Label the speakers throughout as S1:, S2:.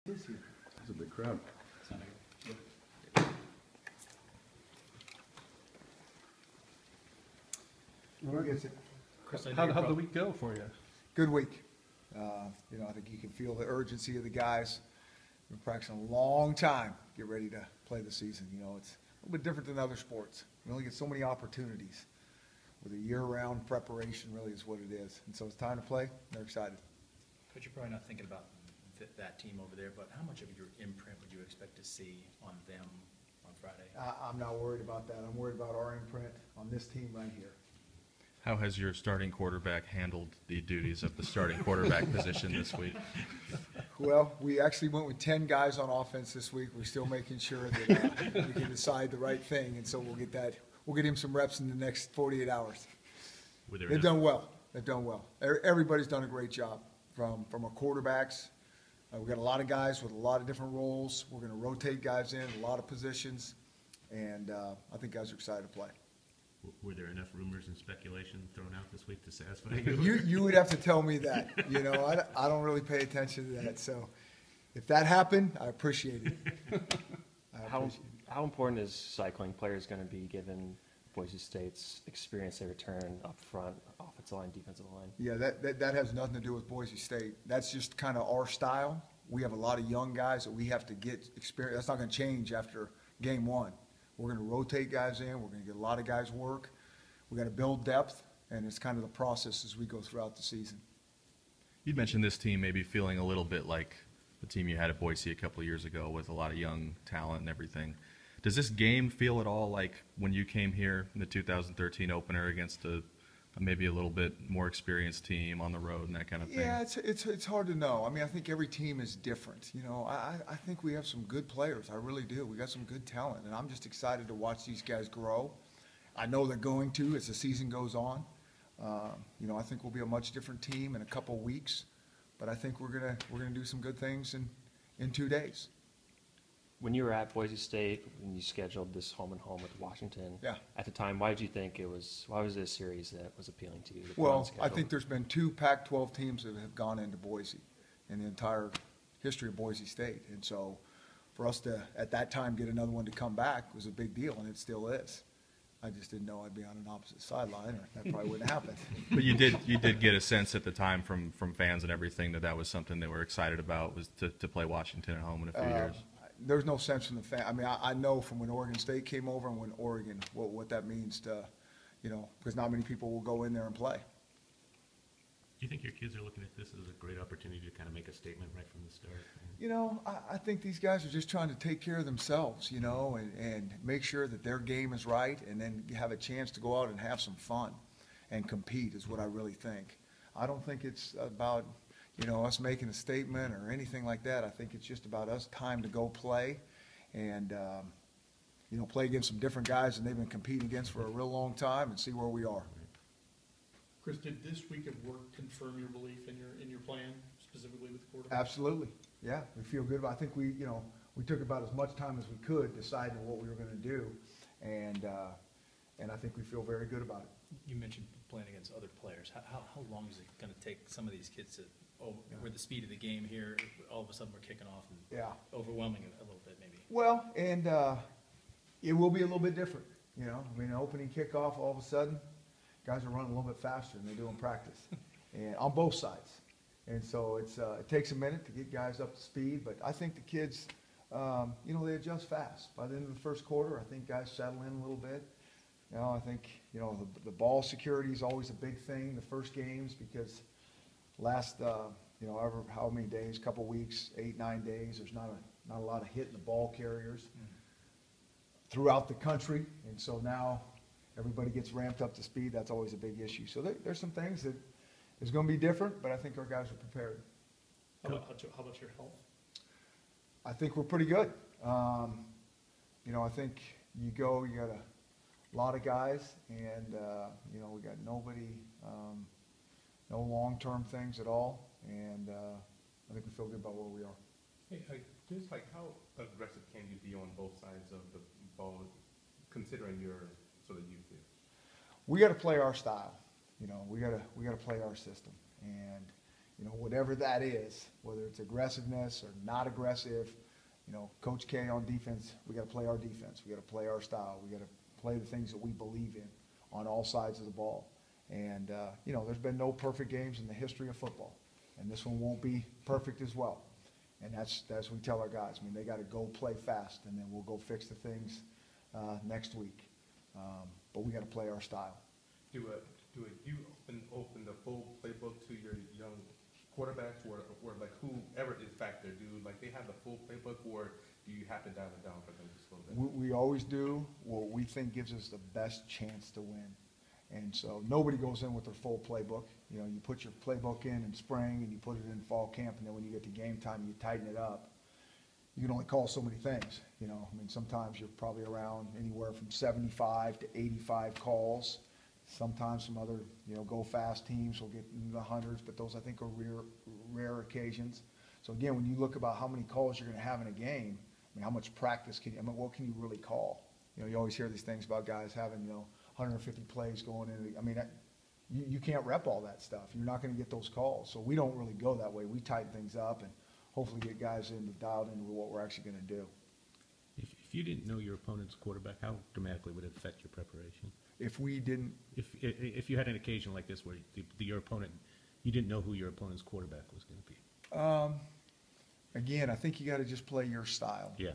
S1: It's a big crowd.
S2: Chris,
S3: How'd the week go for you?
S2: Good week. I think you can feel the urgency of the guys. We've been practicing a long time. Get ready to play the season. It's a little bit different than other sports. We only get so many opportunities. With a year-round preparation, really is what it is. And so it's time to play. They're excited.
S4: Coach, you're probably not thinking about that team over there, but how much of your imprint would you expect to see on them on Friday?
S2: I'm not worried about that. I'm worried about our imprint on this team right here.
S5: How has your starting quarterback handled the duties of the starting quarterback position this week?
S2: Well, we actually went with 10 guys on offense this week. We're still making sure that we can decide the right thing, and so we'll get him some reps in the next 48 hours. They've done well. They've done well. Everybody's done a great job from our quarterbacks. We've got a lot of guys with a lot of different roles. We're going to rotate guys in a lot of positions, and I think guys are excited to play.
S1: Were there enough rumors and speculation thrown out this week to satisfy you?
S2: You would have to tell me that. I don't really pay attention to that. So if that happened, I appreciate it.
S6: How important is cycling players going to be given Boise State's experience they return up front, offensive line, defensive line?
S2: Yeah, that has nothing to do with Boise State. That's just kind of our style. We have a lot of young guys that we have to get experience. That's not going to change after game one. We're going to rotate guys in. We're going to get a lot of guys work. We've got to build depth, and it's kind of the process as we go throughout the season.
S5: You mentioned this team maybe feeling a little bit like the team you had at Boise a couple of years ago with a lot of young talent and everything. Does this game feel at all like when you came here in the 2013 opener against maybe a little bit more experienced team on the road and that kind of thing?
S2: Yeah, it's hard to know. I mean, I think every team is different. I think we have some good players. I really do. We got some good talent, and I'm just excited to watch these guys grow. I know they're going to as the season goes on. I think we'll be a much different team in a couple weeks, but I think we're gonna do some good things in 2 days.
S6: When you were at Boise State, when you scheduled this home and home with Washington,
S2: yeah.
S6: At the time, why was it a series that was appealing to you?
S2: Well, I think there's been 2 Pac-12 teams that have gone into Boise in the entire history of Boise State. And so for us to, at that time, get another one to come back was a big deal, and it still is. I just didn't know I'd be on an opposite sideline, or that probably wouldn't happen.
S5: But you did get a sense at the time from fans and everything that was something they were excited about, was to play Washington at home in a few years.
S2: There's no sense from the fan. I mean, I know from when Oregon State came over and when Oregon, what that means to, because not many people will go in there and play.
S1: Do you think your kids are looking at this as a great opportunity to kind of make a statement right from the start?
S2: I think these guys are just trying to take care of themselves, and make sure that their game is right, and then have a chance to go out and have some fun and compete is what I really think. I don't think it's about us making a statement or anything like that. I think it's just about us time to go play and, play against some different guys than they've been competing against for a real long time and see where we are.
S3: Chris, did this week of work confirm your belief in your plan, specifically with the quarterback?
S2: Absolutely. Yeah, we feel good about it. I think we took about as much time as we could deciding what we were going to do, and I think we feel very good about it.
S4: You mentioned playing against other players. How long is it going to take some of these kids to with the speed of the game here, all of a sudden we're kicking off and overwhelming it a little bit maybe?
S2: Well, and it will be a little bit different. Opening kickoff, all of a sudden, guys are running a little bit faster than they do in practice, and on both sides. And so it takes a minute to get guys up to speed, but I think the kids, they adjust fast. By the end of the first quarter, I think guys settle in a little bit. I think, the ball security is always a big thing the first games, because last, how many days, couple weeks, 8, 9 days, there's not a lot of hitting the ball carriers throughout the country. And so now everybody gets ramped up to speed. That's always a big issue. So there's some things that is going to be different, but I think our guys are prepared.
S3: How about your health?
S2: I think we're pretty good. I think you got a lot of guys, and, we got nobody, no long-term things at all, and I think we feel good about where we are.
S7: Hey, just how aggressive can you be on both sides of the ball, considering your sort of youth here?
S2: We got to play our style. We got to play our system, and you know, whatever that is, whether it's aggressiveness or not aggressive, you know, Coach K on defense, we got to play our defense. We got to play our style. We got to play the things that we believe in on all sides of the ball. And, you know, there's been no perfect games in the history of football. And this one won't be perfect as well. And that's what we tell our guys. I mean, they got to go play fast, and then we'll go fix the things next week. But we got to play our style.
S7: Do you open the full playbook to your young quarterbacks, or like whoever is back there? Do like they have the full playbook, or do you have to dial it down for them just a little bit?
S2: We always do what we think gives us the best chance to win. And so nobody goes in with their full playbook. You know, you put your playbook in spring and you put it in fall camp, and then when you get to game time, you tighten it up. You can only call so many things. You know, I mean, sometimes you're probably around anywhere from 75 to 85 calls. Sometimes some other, you know, go fast teams will get in the hundreds, but those I think are rare occasions. So again, when you look about how many calls you're going to have in a game, I mean, how much practice can you, I mean, what can you really call? You know, you always hear these things about guys having, you know, 150 plays going in. I mean, you can't rep all that stuff. You're not going to get those calls. So we don't really go that way. We tighten things up and hopefully get guys dialed into what we're actually going to do.
S1: If you didn't know your opponent's quarterback, how dramatically would it affect your preparation?
S2: If we didn't,
S1: if you had an occasion like this where your opponent, you didn't know who your opponent's quarterback was going to be.
S2: Again, I think you got to just play your style.
S1: Yeah.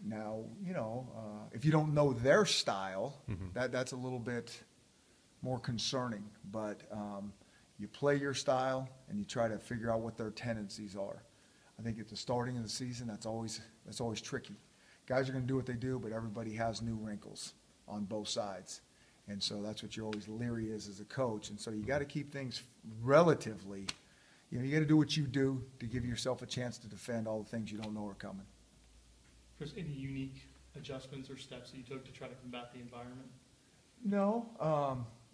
S2: Now, you know, if you don't know their style, that's a little bit more concerning. But you play your style and you try to figure out what their tendencies are. I think at the starting of the season, that's always tricky. Guys are going to do what they do, but everybody has new wrinkles on both sides. And so that's what you're always leery as a coach. And so you got to keep things relatively, you know, you got to do what you do to give yourself a chance to defend all the things you don't know are coming.
S3: Chris, any unique adjustments or steps that you took to try to combat the environment?
S2: No.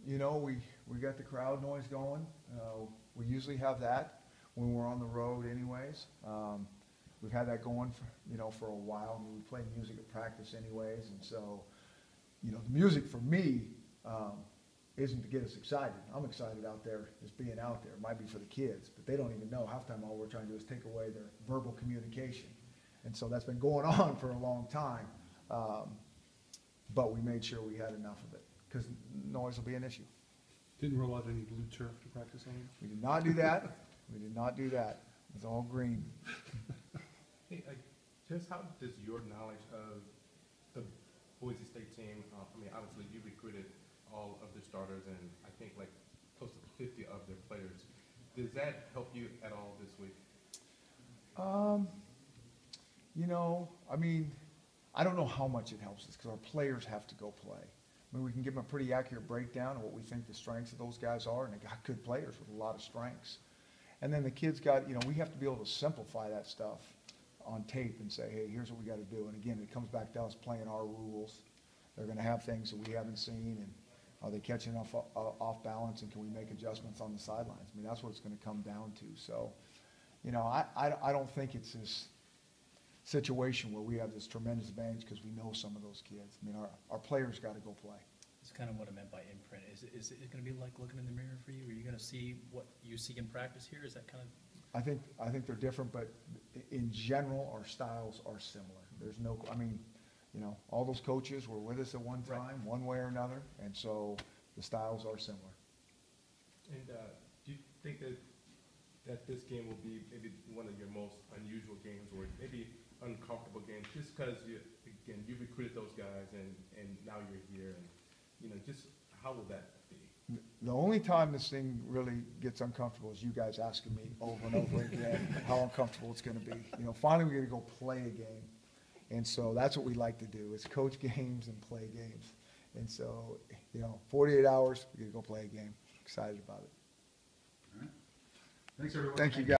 S2: You know, we got the crowd noise going. We usually have that when we're on the road anyways. We've had that going for a while. I mean, we play music at practice anyways. And so, you know, the music for me isn't to get us excited. I'm excited out there just being out there. It might be for the kids, but they don't even know. Half the time all we're trying to do is take away their verbal communication. And so that's been going on for a long time. But we made sure we had enough of it because noise will be an issue.
S8: Didn't roll out any blue turf to practice on?
S2: We did not do that. We did not do that. It's all green.
S7: Hey, just how does your knowledge of the Boise State team, I mean, obviously you recruited all of the starters and I think like close to 50 of their players. Does that help you at all this week?
S2: You know, I mean, I don't know how much it helps us because our players have to go play. I mean, we can give them a pretty accurate breakdown of what we think the strengths of those guys are, and they got good players with a lot of strengths. And then the kids got, you know, we have to be able to simplify that stuff on tape and say, hey, here's what we got to do. And again, it comes back to us playing our rules. They're going to have things that we haven't seen, and are they catching off balance, and can we make adjustments on the sidelines? I mean, that's what it's going to come down to. So, you know, I don't think it's this situation where we have this tremendous advantage because we know some of those kids. I mean, our players got to go play.
S4: It's kind of what I meant by imprint. Is it going to be like looking in the mirror for you? Are you going to see what you see in practice here? Is that kind of?
S2: I think they're different, but in general, our styles are similar. There's no, I mean, you know, all those coaches were with us at one time, one way or another, and so the styles are similar.
S7: And do you think that this game will be maybe one of your most unusual games, or maybe uncomfortable games, just because you recruited those guys and now you're here, and you know, just how will that be?
S2: The only time this thing really gets uncomfortable is you guys asking me over and over again how uncomfortable it's going to be. You know, finally we're going to go play a game, and so that's what we like to do: is coach games and play games. And so, you know, 48 hours, we're going to go play a game. Excited about it.
S8: All right. Thanks, everyone.
S2: Thank you, guys.